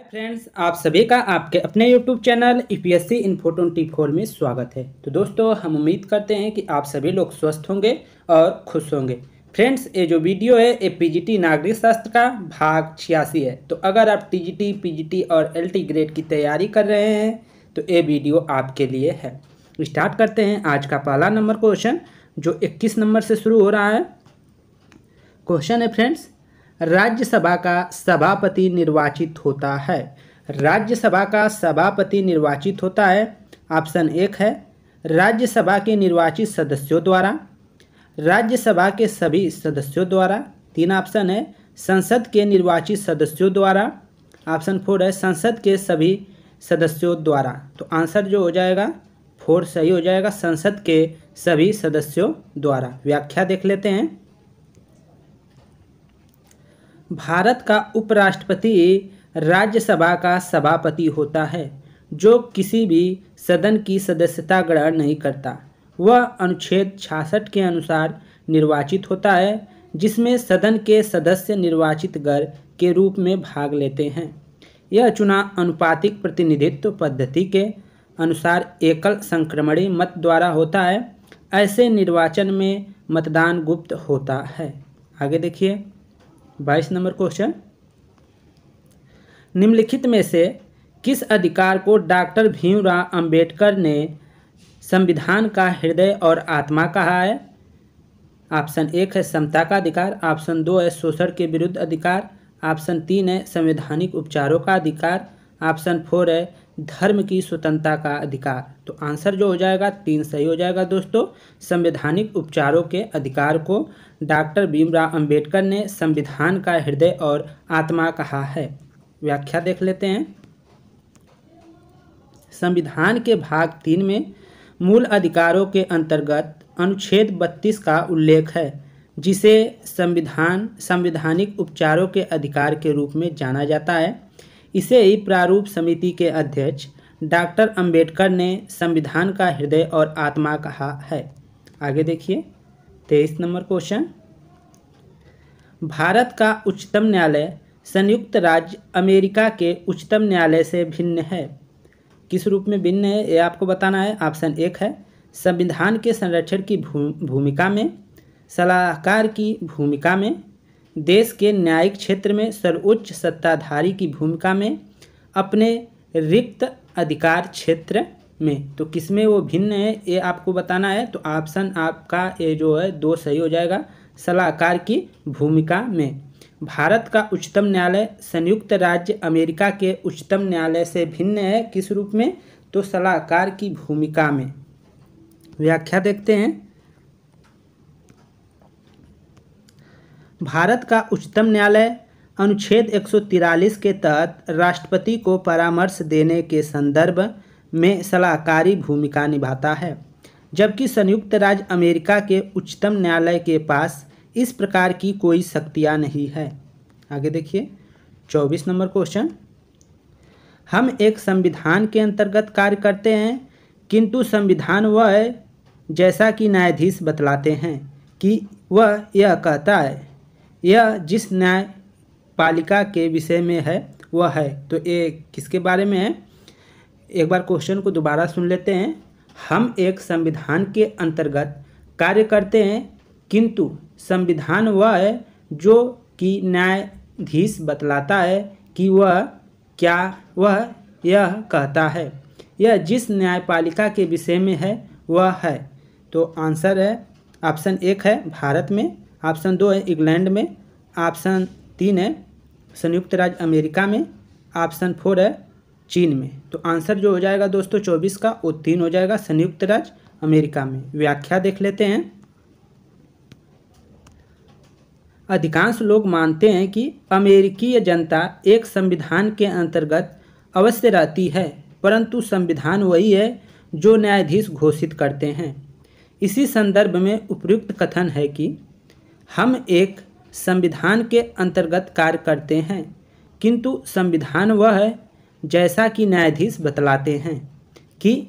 Friends, आप सभी का आपके अपने YouTube चैनल यूपीएससी इन्फो 24 में स्वागत है। तो दोस्तों, हम उम्मीद करते हैं कि आप सभी लोग स्वस्थ होंगे और खुश होंगे। फ्रेंड्स, ये जो वीडियो है ये पीजीटी नागरिक शास्त्र का भाग 86 है। तो अगर आप टीजीटी, पीजीटी और एलटी ग्रेड की तैयारी कर रहे हैं तो ये वीडियो आपके लिए है। स्टार्ट करते हैं आज का पहला नंबर क्वेश्चन, जो 21 नंबर से शुरू हो रहा है। क्वेश्चन है फ्रेंड्स, राज्यसभा का सभापति निर्वाचित होता है। राज्यसभा का सभापति निर्वाचित होता है। ऑप्शन 1 है राज्यसभा के निर्वाचित सदस्यों द्वारा, राज्यसभा के सभी सदस्यों द्वारा। 3 ऑप्शन है संसद के निर्वाचित सदस्यों द्वारा। ऑप्शन 4 है संसद के सभी सदस्यों द्वारा। तो आंसर जो हो जाएगा 4 सही हो जाएगा, संसद के सभी सदस्यों द्वारा। व्याख्या देख लेते हैं। भारत का उपराष्ट्रपति राज्यसभा का सभापति होता है, जो किसी भी सदन की सदस्यता ग्रहण नहीं करता। वह अनुच्छेद 66 के अनुसार निर्वाचित होता है, जिसमें सदन के सदस्य निर्वाचित गण के रूप में भाग लेते हैं। यह चुनाव अनुपातिक प्रतिनिधित्व पद्धति के अनुसार एकल संक्रमणीय मत द्वारा होता है। ऐसे निर्वाचन में मतदान गुप्त होता है। आगे देखिए 22 नंबर क्वेश्चन, निम्नलिखित में से किस अधिकार को डॉक्टर भीमराव अंबेडकर ने संविधान का हृदय और आत्मा कहा है? ऑप्शन 1 है समता का अधिकार, ऑप्शन 2 है शोषण के विरुद्ध अधिकार, ऑप्शन 3 है संवैधानिक उपचारों का अधिकार, ऑप्शन 4 है धर्म की स्वतंत्रता का अधिकार। तो आंसर जो हो जाएगा 3 सही हो जाएगा दोस्तों। संवैधानिक उपचारों के अधिकार को डॉक्टर भीमराव अंबेडकर ने संविधान का हृदय और आत्मा कहा है। व्याख्या देख लेते हैं। संविधान के भाग 3 में मूल अधिकारों के अंतर्गत अनुच्छेद 32 का उल्लेख है, जिसे संवैधानिक उपचारों के अधिकार के रूप में जाना जाता है। इसे ही प्रारूप समिति के अध्यक्ष डॉक्टर अंबेडकर ने संविधान का हृदय और आत्मा कहा है। आगे देखिए 23 नंबर क्वेश्चन, भारत का उच्चतम न्यायालय संयुक्त राज्य अमेरिका के उच्चतम न्यायालय से भिन्न है। किस रूप में भिन्न है ये आपको बताना है। ऑप्शन 1 है संविधान के संरक्षण की भूमिका में, सलाहकार की भूमिका में, देश के न्यायिक क्षेत्र में सर्वोच्च सत्ताधारी की भूमिका में, अपने रिक्त अधिकार क्षेत्र में। तो किसमें वो भिन्न है ये आपको बताना है। तो ऑप्शन आपका ये जो है 2 सही हो जाएगा, सलाहकार की भूमिका में। भारत का उच्चतम न्यायालय संयुक्त राज्य अमेरिका के उच्चतम न्यायालय से भिन्न है। किस रूप में? तो सलाहकार की भूमिका में। व्याख्या देखते हैं। भारत का उच्चतम न्यायालय अनुच्छेद 143 के तहत राष्ट्रपति को परामर्श देने के संदर्भ में सलाहकारी भूमिका निभाता है, जबकि संयुक्त राज्य अमेरिका के उच्चतम न्यायालय के पास इस प्रकार की कोई शक्तियां नहीं है। आगे देखिए 24 नंबर क्वेश्चन, हम एक संविधान के अंतर्गत कार्य करते हैं, किंतु संविधान वह है जैसा कि न्यायाधीश बतलाते हैं कि वह यह कहता है। यह जिस न्यायपालिका के विषय में है वह है। तो ये किसके बारे में है? एक बार क्वेश्चन को दोबारा सुन लेते हैं। हम एक संविधान के अंतर्गत कार्य करते हैं, किंतु संविधान वह है जो कि न्यायाधीश बतलाता है कि वह यह कहता है। यह जिस न्यायपालिका के विषय में है वह है। तो आंसर है ऑप्शन 1 है भारत में, ऑप्शन 2 है इंग्लैंड में, ऑप्शन 3 है संयुक्त राज्य अमेरिका में, ऑप्शन 4 है चीन में। तो आंसर जो हो जाएगा दोस्तों 24 का वो 3 हो जाएगा, संयुक्त राज्य अमेरिका में। व्याख्या देख लेते हैं। अधिकांश लोग मानते हैं कि अमेरिकी जनता एक संविधान के अंतर्गत अवश्य रहती है, परंतु संविधान वही है जो न्यायाधीश घोषित करते हैं। इसी संदर्भ में उपयुक्त कथन है कि हम एक संविधान के अंतर्गत कार्य करते हैं, किंतु संविधान वह है जैसा कि न्यायाधीश बतलाते हैं कि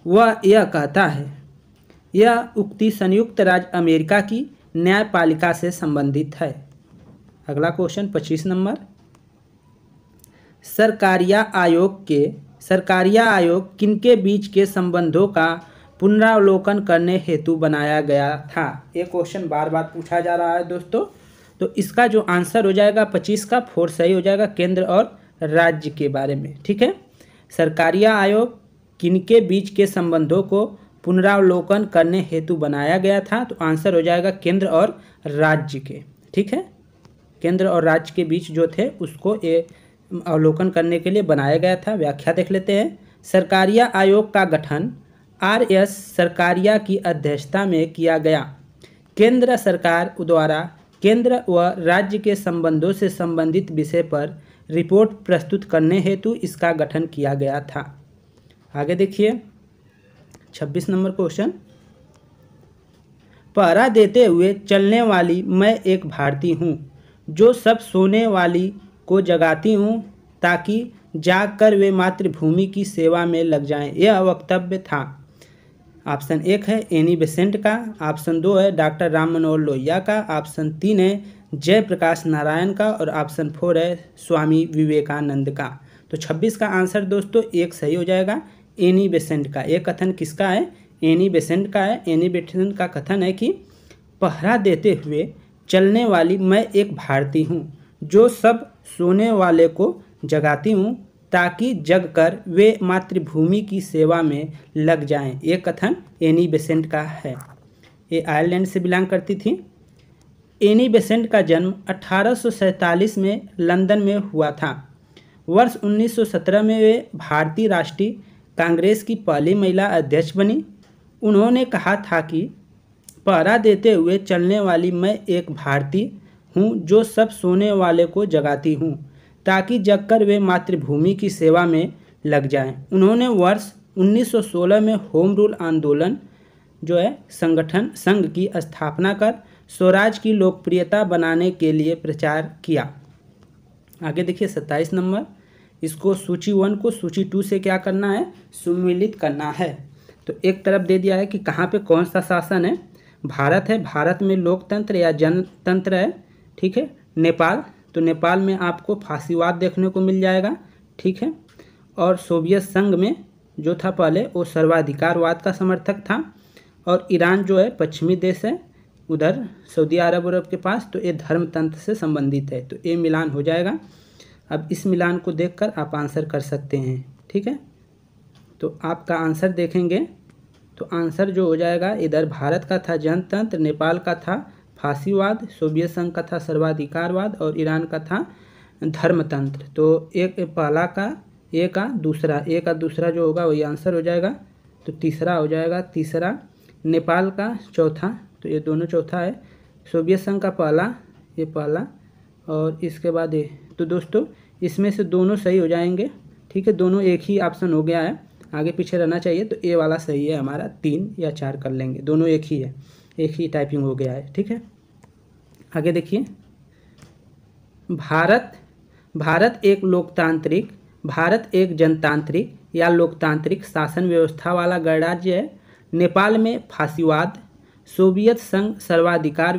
वह यह कहता है। यह उक्ति संयुक्त राज्य अमेरिका की न्यायपालिका से संबंधित है। अगला क्वेश्चन 25 नंबर, सरकारिया आयोग किनके बीच के संबंधों का पुनरावलोकन करने हेतु बनाया गया था। ये क्वेश्चन बार बार पूछा जा रहा है दोस्तों। तो इसका जो आंसर हो जाएगा 25 का 4 सही हो जाएगा, केंद्र और राज्य के बारे में। ठीक है, सरकारिया आयोग किनके बीच के संबंधों को पुनरावलोकन करने हेतु बनाया गया था, तो आंसर हो जाएगा केंद्र और राज्य के। ठीक है, केंद्र और राज्य के बीच जो थे उसको ये अवलोकन करने के लिए बनाया गया था। व्याख्या देख लेते हैं। सरकारिया आयोग का गठन आर.एस. सरकारिया की अध्यक्षता में किया गया। केंद्र सरकार द्वारा केंद्र व राज्य के संबंधों से संबंधित विषय पर रिपोर्ट प्रस्तुत करने हेतु इसका गठन किया गया था। आगे देखिए 26 नंबर क्वेश्चन। पहरा देते हुए चलने वाली मैं एक भारती हूँ, जो सब सोने वाली को जगाती हूँ, ताकि जागकर वे मातृभूमि की सेवा में लग जाएं। यह वक्तव्य था। ऑप्शन 1 है एनी बेसेंट का, ऑप्शन 2 है डॉक्टर राम मनोहर लोहिया का, ऑप्शन 3 है जयप्रकाश नारायण का और ऑप्शन 4 है स्वामी विवेकानंद का। तो 26 का आंसर दोस्तों 1 सही हो जाएगा, एनी बेसेंट का। ये कथन किसका है? एनी बेसेंट का है। एनी बेसेंट का कथन है कि पहरा देते हुए चलने वाली मैं एक भारती हूँ, जो सब सोने वाले को जगाती हूँ, ताकि जगकर वे मातृभूमि की सेवा में लग जाएं। ये कथन एनी बेसेंट का है। ये आयरलैंड से बिलोंग करती थी। एनी बेसेंट का जन्म 1847 में लंदन में हुआ था। वर्ष 1917 में वे भारतीय राष्ट्रीय कांग्रेस की पहली महिला अध्यक्ष बनी। उन्होंने कहा था कि पहरा देते हुए चलने वाली मैं एक भारतीय हूँ, जो सब सोने वाले को जगाती हूँ, ताकि जगकर वे मातृभूमि की सेवा में लग जाएं। उन्होंने वर्ष 1916 में होम रूल आंदोलन जो है संघ की स्थापना कर स्वराज की लोकप्रियता बनाने के लिए प्रचार किया। आगे देखिए 27 नंबर। इसको सूची 1 को सूची 2 से क्या करना है? सम्मिलित करना है। तो एक तरफ दे दिया है कि कहाँ पे कौन सा शासन है। भारत है, भारत में लोकतंत्र या जनतंत्र है। ठीक है, नेपाल, तो नेपाल में आपको फांसीवाद देखने को मिल जाएगा। ठीक है, और सोवियत संघ में जो था पहले वो सर्वाधिकारवाद का समर्थक था। और ईरान जो है पश्चिमी देश है, उधर सऊदी अरब के पास, तो ये धर्मतंत्र से संबंधित है। तो ये मिलान हो जाएगा। अब इस मिलान को देखकर आप आंसर कर सकते हैं। ठीक है, तो आपका आंसर देखेंगे तो आंसर जो हो जाएगा, इधर भारत का था जनतंत्र, नेपाल का था फांसीवाद, सोवियत संघ का था सर्वाधिकारवाद और ईरान का था धर्मतंत्र। तो एक पहला का ए का दूसरा जो होगा वही आंसर हो जाएगा। तो तीसरा हो जाएगा, तीसरा नेपाल का चौथा, तो ये दोनों चौथा है। सोवियत संघ का पहला, ये पहला, और इसके बाद ये। तो दोस्तों इसमें से दोनों सही हो जाएंगे। ठीक है, दोनों एक ही ऑप्शन हो गया है, आगे पीछे रहना चाहिए। तो ए वाला सही है हमारा, 3 या 4 कर लेंगे, दोनों एक ही है, एक ही टाइपिंग हो गया है। ठीक है, आगे देखिए। भारत एक जनतांत्रिक या लोकतांत्रिक शासन व्यवस्था वाला गणराज्य है। नेपाल में फांसीवाद, सोवियत संघ सर्वाधिकार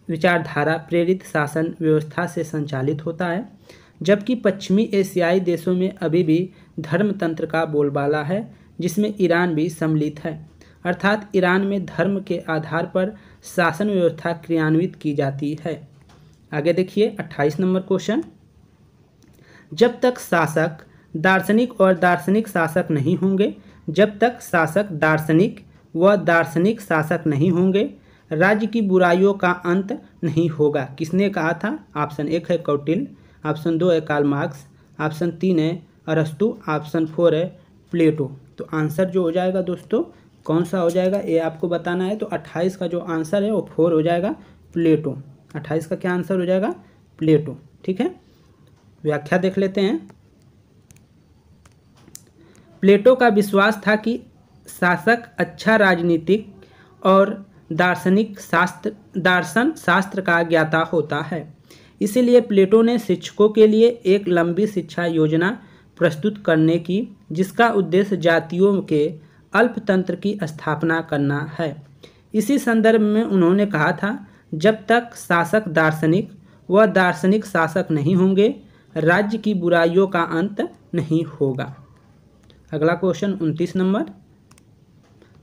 विचारधारा प्रेरित शासन व्यवस्था से संचालित होता है, जबकि पश्चिमी एशियाई देशों में अभी भी धर्मतंत्र का बोलबाला है, जिसमें ईरान भी सम्मिलित है। अर्थात ईरान में धर्म के आधार पर शासन व्यवस्था क्रियान्वित की जाती है। आगे देखिए 28 नंबर क्वेश्चन। जब तक शासक दार्शनिक और दार्शनिक शासक नहीं होंगे, जब तक शासक दार्शनिक व दार्शनिक शासक नहीं होंगे, राज्य की बुराइयों का अंत नहीं होगा। किसने कहा था? ऑप्शन 1 है कौटिल्य, ऑप्शन 2 है कार्ल मार्क्स, ऑप्शन 3 है अरस्तु, ऑप्शन 4 है प्लेटो। तो आंसर जो हो जाएगा दोस्तों कौन सा हो जाएगा ये आपको बताना है। तो 28 का जो आंसर है वो 4 हो जाएगा, प्लेटो। 28 का क्या आंसर हो जाएगा? प्लेटो। ठीक है, व्याख्या देख लेते हैं। प्लेटो का विश्वास था कि शासक अच्छा राजनीतिक और दर्शन शास्त्र का ज्ञाता होता है। इसीलिए प्लेटो ने शिक्षकों के लिए एक लंबी शिक्षा योजना प्रस्तुत करने की, जिसका उद्देश्य जातियों के अल्पतंत्र की स्थापना करना है। इसी संदर्भ में उन्होंने कहा था, जब तक शासक दार्शनिक व दार्शनिक शासक नहीं होंगे, राज्य की बुराइयों का अंत नहीं होगा। अगला क्वेश्चन 29 नंबर,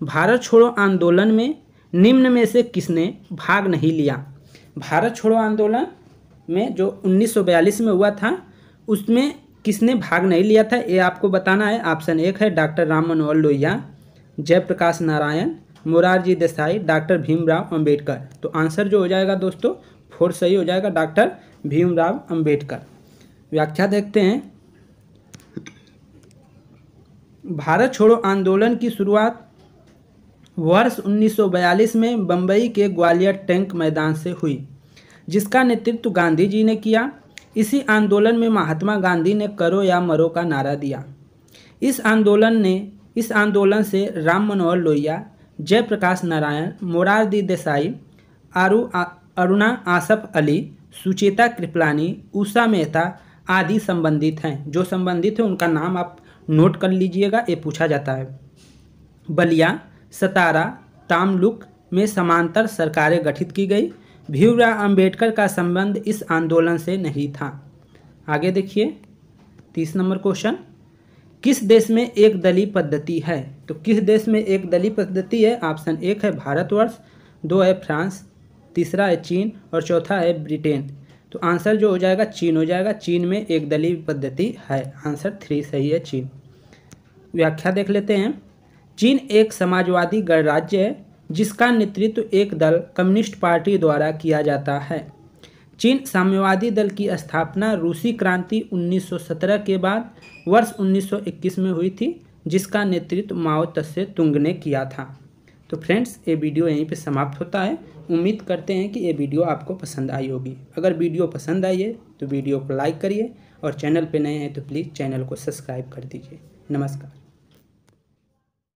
भारत छोड़ो आंदोलन में निम्न में से किसने भाग नहीं लिया। भारत छोड़ो आंदोलन में जो 1942 में हुआ था उसमें किसने भाग नहीं लिया था, ये आपको बताना है। ऑप्शन 1 है डॉक्टर राम मनोहर लोहिया, जयप्रकाश नारायण, मोरारजी देसाई, डॉक्टर भीमराव अंबेडकर। तो आंसर जो हो जाएगा दोस्तों 4 सही हो जाएगा, डॉक्टर भीमराव अंबेडकर। व्याख्या देखते हैं। भारत छोड़ो आंदोलन की शुरुआत वर्ष 1942 में बम्बई के ग्वालियर टैंक मैदान से हुई, जिसका नेतृत्व गांधी जी ने किया। इसी आंदोलन में महात्मा गांधी ने करो या मरो का नारा दिया। इस आंदोलन से राम मनोहर लोहिया, जयप्रकाश नारायण, मोरारजी देसाई, अरुणा आसफ अली, सुचेता कृपलानी, उषा मेहता आदि संबंधित हैं। जो संबंधित हैं उनका नाम आप नोट कर लीजिएगा, ये पूछा जाता है। बलिया, सतारा, तामलुक में समांतर सरकारें गठित की गई। भीमराव अंबेडकर का संबंध इस आंदोलन से नहीं था। आगे देखिए 30 नंबर क्वेश्चन, किस देश में एक दलीय पद्धति है। तो किस देश में एक दलीय पद्धति है। ऑप्शन 1 है भारतवर्ष, 2 है फ्रांस, तीसरा है चीन और चौथा है ब्रिटेन। तो आंसर जो हो जाएगा चीन हो जाएगा। चीन में एक दलीय पद्धति है। आंसर 3 सही है, चीन। व्याख्या देख लेते हैं। चीन एक समाजवादी गणराज्य है जिसका नेतृत्व एक दल कम्युनिस्ट पार्टी द्वारा किया जाता है। चीन साम्यवादी दल की स्थापना रूसी क्रांति 1917 के बाद वर्ष 1921 में हुई थी, जिसका नेतृत्व माओ त्से तुंग ने किया था। तो फ्रेंड्स, ये वीडियो यहीं पे समाप्त होता है। उम्मीद करते हैं कि ये वीडियो आपको पसंद आई होगी। अगर वीडियो पसंद आई है तो वीडियो को लाइक करिए और चैनल पे नए हैं तो प्लीज़ चैनल को सब्सक्राइब कर दीजिए। नमस्कार।